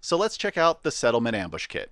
So let's check out the Settlement Ambush Kit.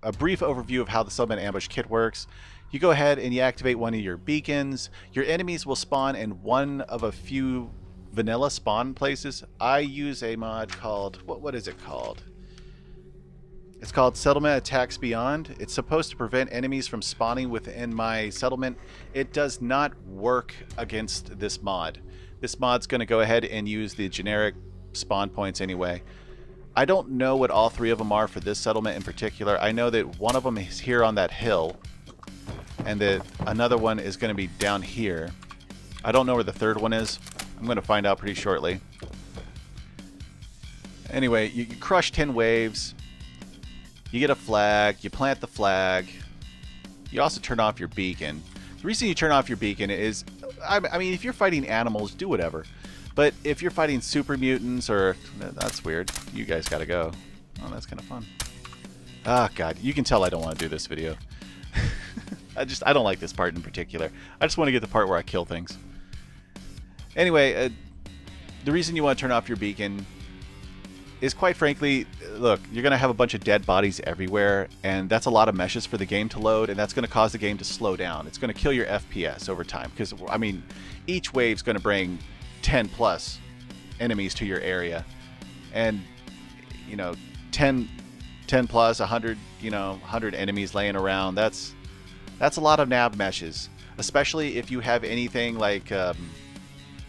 A brief overview of how the Settlement Ambush Kit works. You go ahead and you activate one of your beacons. Your enemies will spawn in one of a few vanilla spawn places. I use a mod called, what is it called? It's called Settlement Attacks Beyond. It's supposed to prevent enemies from spawning within my settlement. It does not work against this mod. This mod's going to go ahead and use the generic spawn points anyway. I don't know what all three of them are for this settlement in particular. I know that one of them is here on that hill, and that another one is going to be down here. I don't know where the third one is. I'm going to find out pretty shortly. Anyway, you crush 10 waves. You get a flag. You plant the flag. You also turn off your beacon. The reason you turn off your beacon is, I mean, if you're fighting animals, do whatever. But if you're fighting super mutants, or that's weird. You guys gotta go. Oh, that's kind of fun. Ah, God, you can tell I don't want to do this video. I don't like this part in particular. I just want to get the part where I kill things. Anyway, the reason you want to turn off your beacon is, quite frankly, look, you're gonna have a bunch of dead bodies everywhere, and that's a lot of meshes for the game to load, and that's gonna cause the game to slow down. It's gonna kill your FPS over time, because I mean, each wave's gonna bring 10 plus enemies to your area, and you know, 10 plus 100, you know, 100 enemies laying around. That's a lot of nav meshes, especially if you have anything like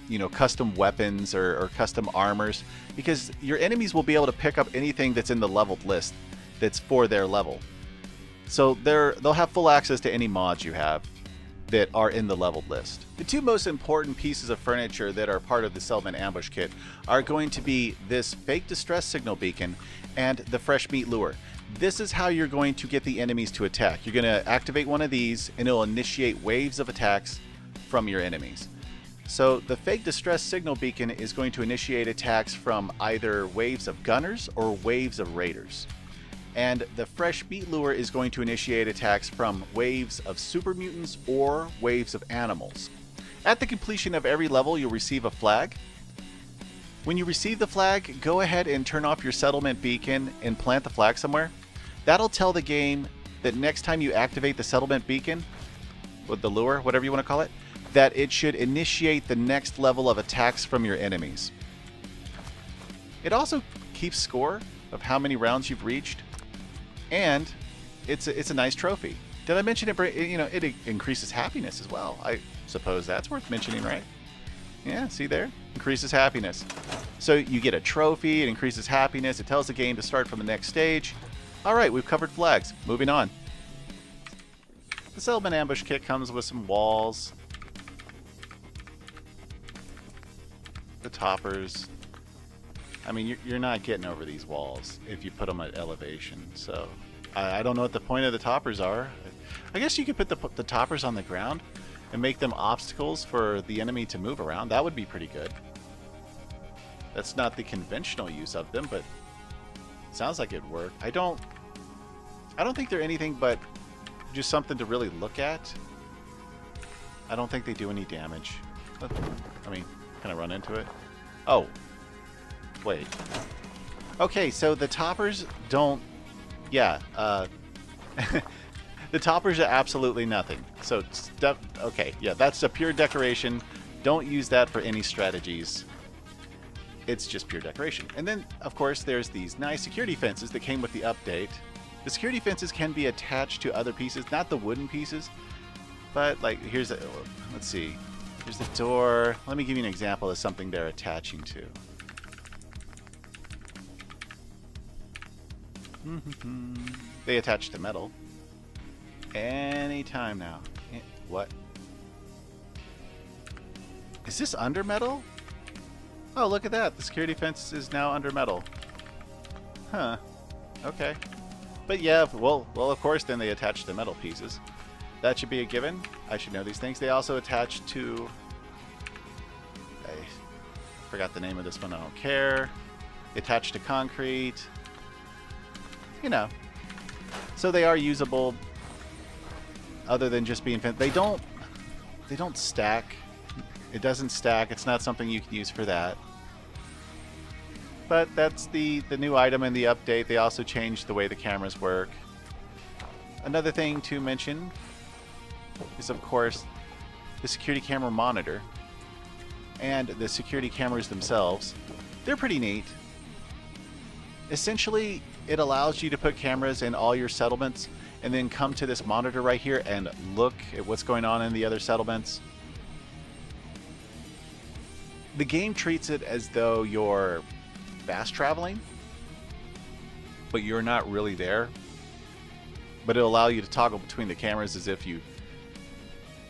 you know, custom weapons or custom armors, because your enemies will be able to pick up anything that's in the leveled list that's for their level. So they'll have full access to any mods you have that are in the leveled list. The two most important pieces of furniture that are part of the Settlement Ambush Kit are going to be this fake distress signal beacon and the fresh meat lure. This is how you're going to get the enemies to attack. You're going to activate one of these and it'll initiate waves of attacks from your enemies. So the fake distress signal beacon is going to initiate attacks from either waves of gunners or waves of raiders. And the fresh meat lure is going to initiate attacks from waves of super mutants or waves of animals. At the completion of every level, you'll receive a flag. When you receive the flag, go ahead and turn off your settlement beacon and plant the flag somewhere. That'll tell the game that next time you activate the settlement beacon, with the lure, whatever you want to call it, that it should initiate the next level of attacks from your enemies. It also keeps score of how many rounds you've reached, and it's a nice trophy. Did I mention it? You know, it increases happiness as well. I suppose that's worth mentioning, right? Yeah, see there? Increases happiness. So you get a trophy, it increases happiness, it tells the game to start from the next stage. Alright, we've covered flags. Moving on. The Settlement Ambush Kit comes with some walls. The toppers. I mean, you're not getting over these walls if you put them at elevation, so I don't know what the point of the toppers are. I guess you could put the toppers on the ground and make them obstacles for the enemy to move around. That would be pretty good. That's not the conventional use of them, but it sounds like it'd work. I don't think they're anything but just something to really look at. I don't think they do any damage. I mean, can I run into it? Oh. Wait. Okay, so the toppers don't... Yeah, the toppers are absolutely nothing. So, okay, yeah, that's a pure decoration. Don't use that for any strategies. It's just pure decoration. And then, of course, there's these nice security fences that came with the update. The security fences can be attached to other pieces, not the wooden pieces, but, like, here's a... Let's see. Here's the door. Let me give you an example of something they're attaching to. They attach to metal. Anytime now. What? Is this under metal? Oh, look at that. The security fence is now under metal. Huh. Okay. But yeah, well, of course, then they attach to metal pieces. That should be a given. I should know these things. They also attach to... I forgot the name of this one. I don't care. They attach to concrete. You know. So they are usable other than just being... They don't stack. It doesn't stack. It's not something you can use for that. But that's the new item in the update. They also changed the way the cameras work. Another thing to mention is, of course, the security camera monitor and the security cameras themselves. They're pretty neat. Essentially, it allows you to put cameras in all your settlements and then come to this monitor right here and look at what's going on in the other settlements. The game treats it as though you're fast traveling, but you're not really there. But it'll allow you to toggle between the cameras as if you...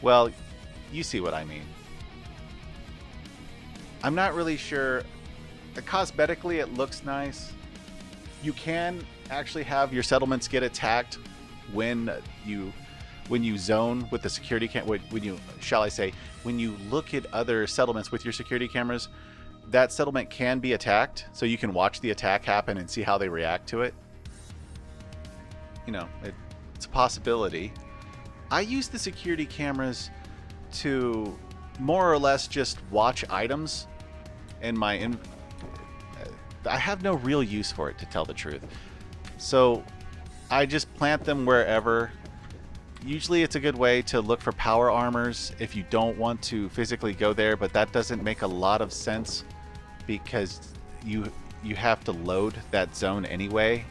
Well, you see what I mean. I'm not really sure. Cosmetically, it looks nice. You can actually have your settlements get attacked when you zone with the security cam. When you, shall I say, when you look at other settlements with your security cameras, that settlement can be attacked. So you can watch the attack happen and see how they react to it. You know, it's a possibility. I use the security cameras to more or less just watch items in my I have no real use for it, to tell the truth. So I just plant them wherever. Usually it's a good way to look for power armors if you don't want to physically go there, but that doesn't make a lot of sense because you have to load that zone anyway.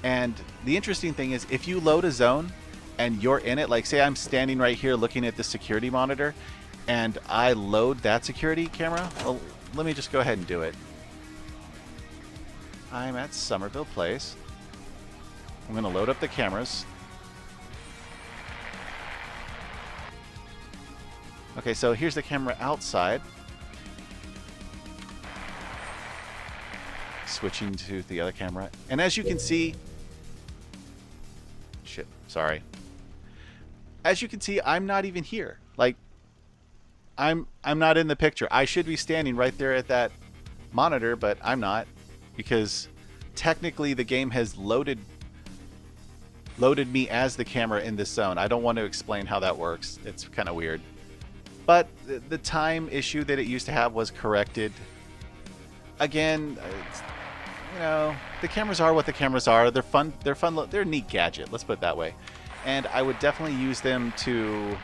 And the interesting thing is, if you load a zone and you're in it, like say I'm standing right here looking at the security monitor and I load that security camera, well, let me just go ahead and do it. I'm at Somerville Place. I'm going to load up the cameras. Okay, so here's the camera outside. Switching to the other camera. And as you can see... Shit, sorry. As you can see, I'm not even here. Like, I'm not in the picture. I should be standing right there at that monitor, but I'm not. Because technically the game has loaded me as the camera in this zone. I don't want to explain how that works. It's kind of weird. But the time issue that it used to have was corrected. Again, you know, the cameras are what the cameras are. They're fun. They're a neat gadget. Let's put it that way. And I would definitely use them to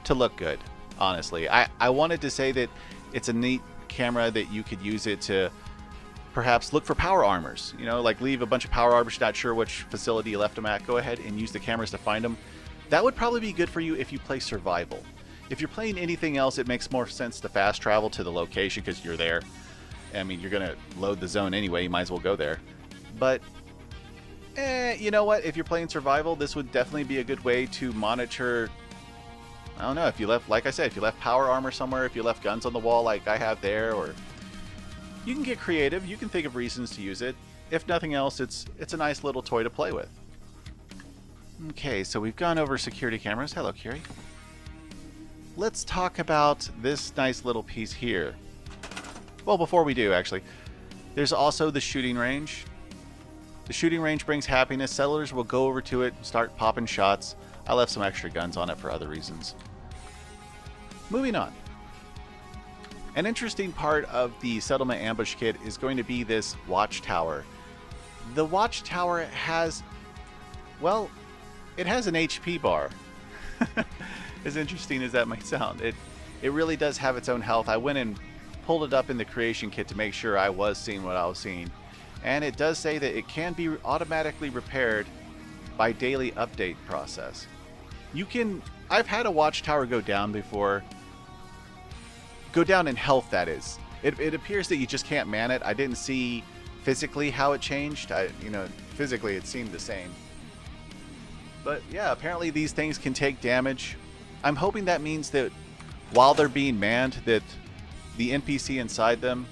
look good. Honestly, I wanted to say that it's a neat camera that you could use it to perhaps look for power armors. You know, like leave a bunch of power armors. Not sure which facility you left them at. Go ahead and use the cameras to find them. That would probably be good for you if you play survival. If you're playing anything else, it makes more sense to fast travel to the location because you're there. I mean, you're going to load the zone anyway. You might as well go there. But, you know what? If you're playing survival, this would definitely be a good way to monitor... I don't know, if you left, like I said, if you left power armor somewhere, if you left guns on the wall like I have there, or... You can get creative. You can think of reasons to use it. If nothing else, it's a nice little toy to play with. Okay, so we've gone over security cameras. Hello, Kiri. Let's talk about this nice little piece here. Well, before we do, actually, there's also the shooting range. The shooting range brings happiness. Settlers will go over to it and start popping shots. I left some extra guns on it for other reasons. Moving on. An interesting part of the Settlement Ambush Kit is going to be this watchtower. The watchtower has, well, it has an HP bar. As interesting as that might sound, it really does have its own health. I went and pulled it up in the creation kit to make sure I was seeing what I was seeing. And it does say that it can be automatically repaired by daily update process. I've had a watchtower go down before. Go down in health, that is. It appears that you just can't man it. I didn't see physically how it changed. Physically it seemed the same. But yeah, apparently these things can take damage. I'm hoping that means that while they're being manned, that the NPC inside them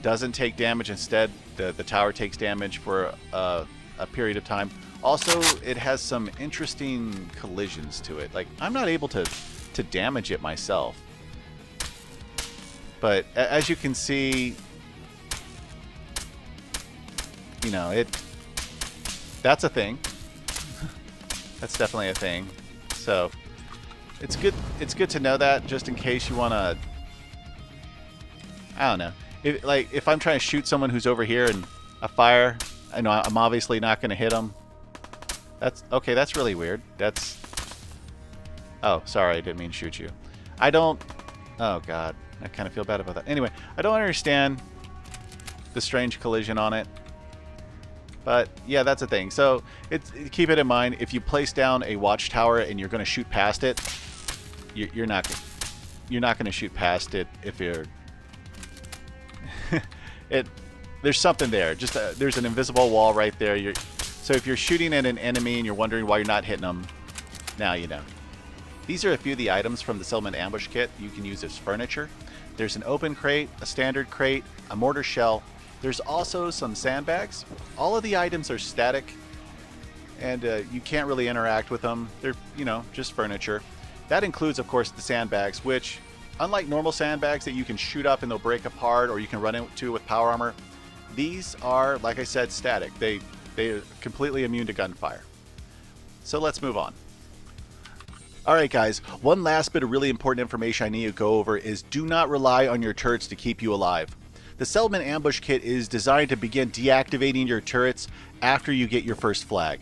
doesn't take damage. Instead, the tower takes damage for a period of time. Also, it has some interesting collisions to it. Like, I'm not able to damage it myself. But as you can see, you know, that's a thing. That's definitely a thing. So it's good to know that, just in case you want to, I don't know. if I'm trying to shoot someone who's over here and a fire, I know I'm obviously not going to hit them. That's okay. That's really weird. That's. Oh, sorry, I didn't mean to shoot you. I don't. Oh God, I kind of feel bad about that. Anyway, I don't understand the strange collision on it. But yeah, that's a thing. So keep it in mind. If you place down a watchtower and you're going to shoot past it, you're not going to shoot past it if you're. There's something there. Just there's an invisible wall right there. So if you're shooting at an enemy and you're wondering why you're not hitting them, now you know. These are a few of the items from the Settlement Ambush Kit you can use as furniture. There's an open crate, a standard crate, a mortar shell. There's also some sandbags. All of the items are static, and you can't really interact with them. They're, just furniture. That includes, of course, the sandbags, which, unlike normal sandbags that you can shoot up and they'll break apart or you can run into with power armor, these are, like I said, static. They're completely immune to gunfire. So let's move on. Alright guys, one last bit of really important information I need to go over is do not rely on your turrets to keep you alive. The Settlement Ambush Kit is designed to begin deactivating your turrets after you get your first flag.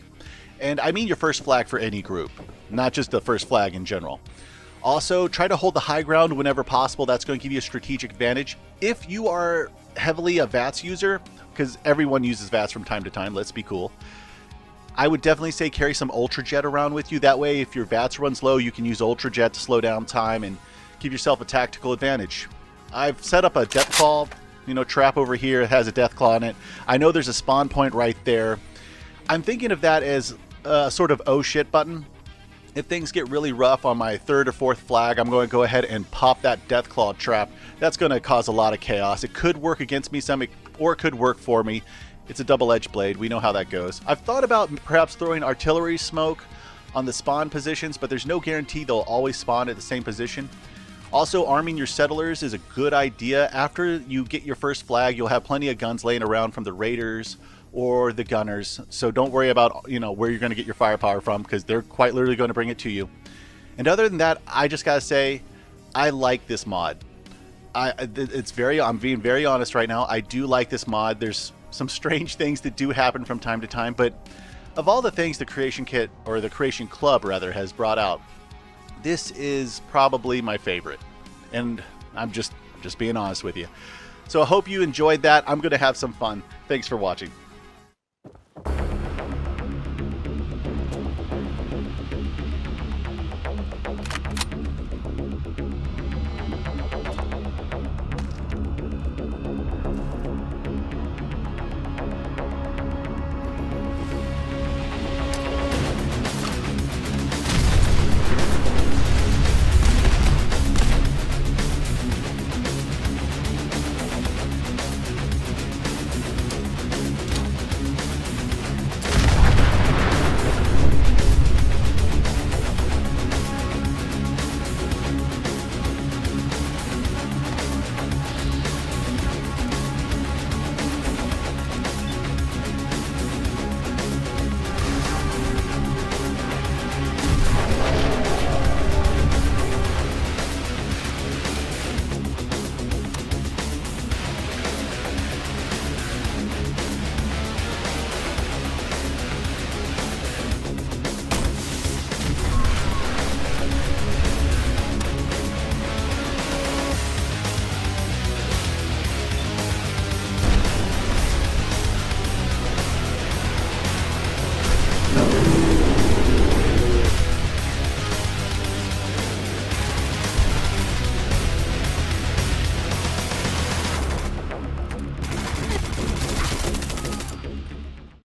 And I mean your first flag for any group, not just the first flag in general. Also, try to hold the high ground whenever possible. That's going to give you a strategic advantage. If you are heavily a VATS user, because everyone uses VATS from time to time, let's be cool, I would definitely say carry some Ultra Jet around with you. That way, if your VATS runs low, you can use Ultra Jet to slow down time and give yourself a tactical advantage. I've set up a Deathclaw, trap over here. It has a Deathclaw in it. I know there's a spawn point right there. I'm thinking of that as a sort of oh shit button. If things get really rough on my third or fourth flag, I'm going to go ahead and pop that Deathclaw trap. That's going to cause a lot of chaos. It could work against me some, or it could work for me. It's a double-edged blade. We know how that goes. I've thought about perhaps throwing artillery smoke on the spawn positions, but there's no guarantee they'll always spawn at the same position. Also, arming your settlers is a good idea. After you get your first flag, you'll have plenty of guns laying around from the raiders or the gunners. So don't worry about, where you're going to get your firepower from, because they're quite literally going to bring it to you. And other than that, I just got to say, I like this mod. I'm being very honest right now. I do like this mod. There's some strange things that do happen from time to time, but of all the things the Creation Kit, or the Creation Club rather, has brought out, this is probably my favorite. And I'm just being honest with you. So I hope you enjoyed that. I'm going to have some fun. Thanks for watching.